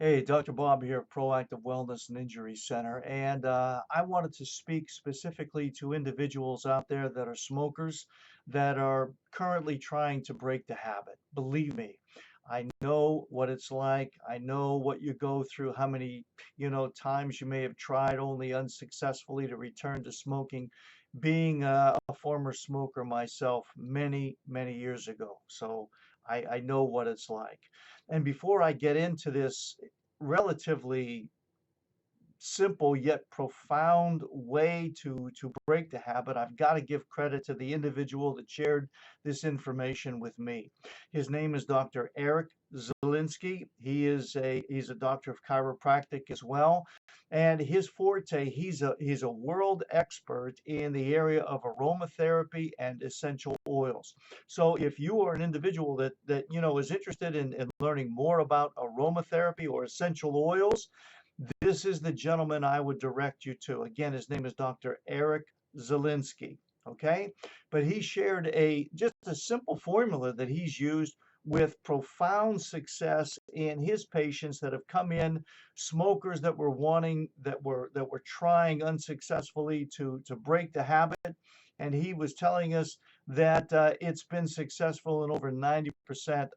Hey, Dr. Bob here, Proactive Wellness and Injury Center. And I wanted to speak specifically to individuals out there that are smokers that are currently trying to break the habit. Believe me, I know what it's like. I know what you go through, how many, times you may have tried only unsuccessfully to return to smoking. Being a former smoker myself many, many years ago. So I know what it's like. And before I get into this relatively simple yet profound way to break the habit, I've got to give credit to the individual that shared this information with me. His name is Dr. Eric Zielinski. He's a doctor of chiropractic as well, and his forte, he's a world expert in the area of aromatherapy and essential oils. So if you are an individual that is interested in learning more about aromatherapy or essential oils, this is the gentleman I would direct you to. Again, his name is Dr. Eric Zielinski. Okay, but he shared just a simple formula that he's used with profound success in his patients that have come in, smokers that were trying unsuccessfully to break the habit. And he was telling us that it's been successful in over 90%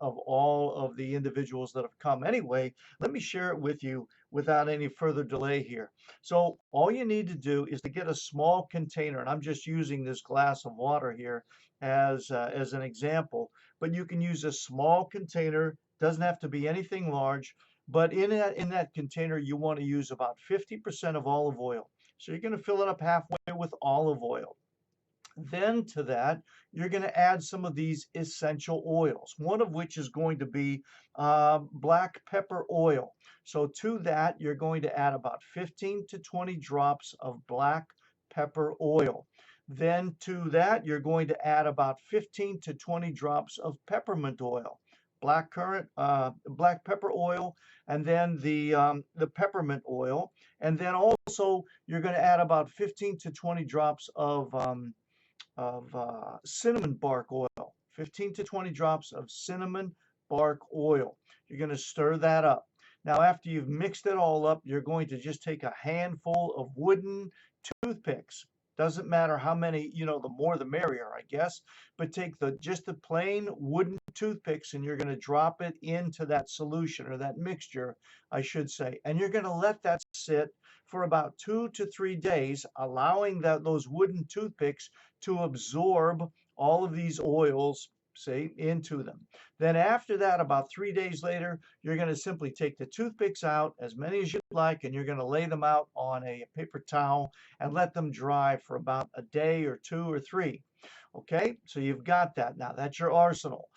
of all of the individuals that have come. Anyway, let me share it with you without any further delay here. So all you need to do is to get a small container, and I'm just using this glass of water here as an example, but you can use a small container, doesn't have to be anything large, but in that container you want to use about 50% of olive oil. So you're going to fill it up halfway with olive oil. Then to that, you're going to add some of these essential oils, one of which is going to be black pepper oil. So to that, you're going to add about 15 to 20 drops of black pepper oil. Then to that, you're going to add about 15 to 20 drops of peppermint oil, black pepper oil, and then the peppermint oil. And then also, you're going to add about 15 to 20 drops of cinnamon bark oil, 15 to 20 drops of cinnamon bark oil. You're going to stir that up. Now, after you've mixed it all up, you're going to just take a handful of wooden toothpicks. Doesn't matter how many, the more the merrier, I guess. But take just the plain wooden toothpicks and you're going to drop it into that solution or that mixture, I should say. And you're going to let that sit for about 2 to 3 days, allowing those wooden toothpicks to absorb all of these oils, say, into them. Then after that, about 3 days later, you're going to simply take the toothpicks out, as many as you'd like, and you're going to lay them out on a paper towel and let them dry for about a day or two or three. Okay, so you've got that. Now that's your arsenal.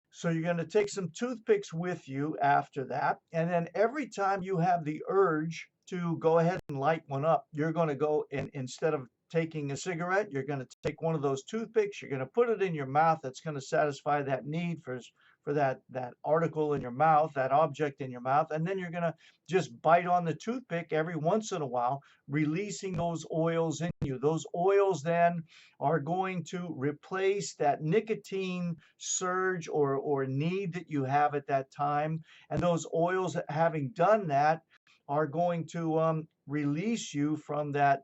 So you're going to take some toothpicks with you after that. And then every time you have the urge to go ahead and light one up, you're going to go and instead of taking a cigarette, you're going to take one of those toothpicks, you're going to put it in your mouth. That's going to satisfy that need for that article in your mouth, that object in your mouth. And then you're going to just bite on the toothpick every once in a while, releasing those oils in you. Those oils then are going to replace that nicotine surge or need that you have at that time. And those oils, having done that, are going to release you from that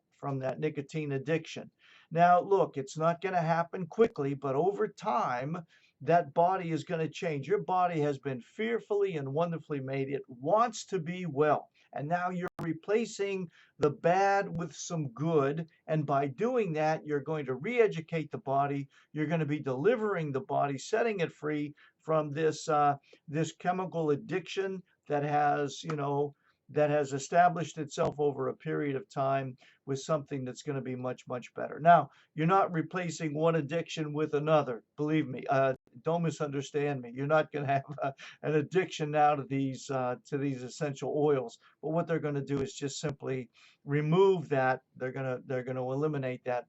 nicotine addiction. Now, look, it's not going to happen quickly, but over time, that body is going to change. Your body has been fearfully and wonderfully made. It wants to be well. And now you're replacing the bad with some good. And by doing that, you're going to re educate the body. You're going to be delivering the body, setting it free from this chemical addiction that has established itself over a period of time with something that's going to be much, much better. Now, you're not replacing one addiction with another. Believe me. Don't misunderstand me. You're not going to have an addiction now to these essential oils. But what they're going to do is just simply remove that. They're going to eliminate that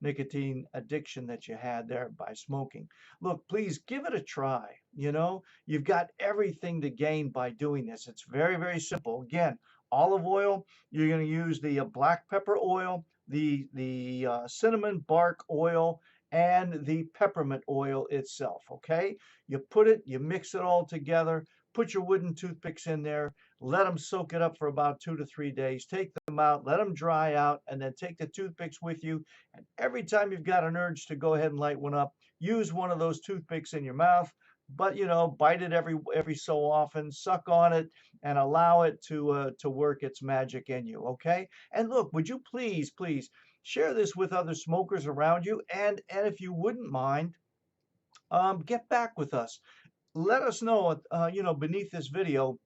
nicotine addiction that you had there by smoking. Look, please give it a try. You've got everything to gain by doing this. It's very, very simple. Again, olive oil. You're going to use the black pepper oil, the cinnamon bark oil, and the peppermint oil itself. Okay, you mix it all together, put your wooden toothpicks in there, let them soak it up for about 2 to 3 days, take them out, let them dry out, and then take the toothpicks with you. And every time you've got an urge to go ahead and light one up, use one of those toothpicks in your mouth. But bite it every so often, suck on it, and allow it to work its magic in you. Okay? And look, would you please share this with other smokers around you, and if you wouldn't mind, get back with us. Let us know, beneath this video,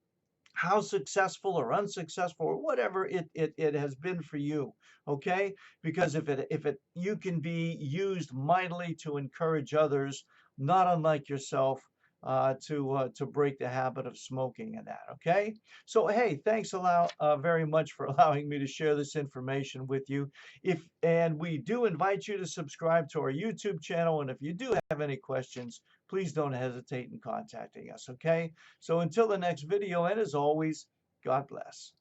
how successful or unsuccessful or whatever it has been for you. Okay? Because if it you can be used mightily to encourage others, not unlike yourself, to break the habit of smoking and that. Okay? So hey, thanks very much for allowing me to share this information with you. And we do invite you to subscribe to our YouTube channel, and if you do have any questions, please don't hesitate in contacting us. Okay? So until the next video, and as always, God bless.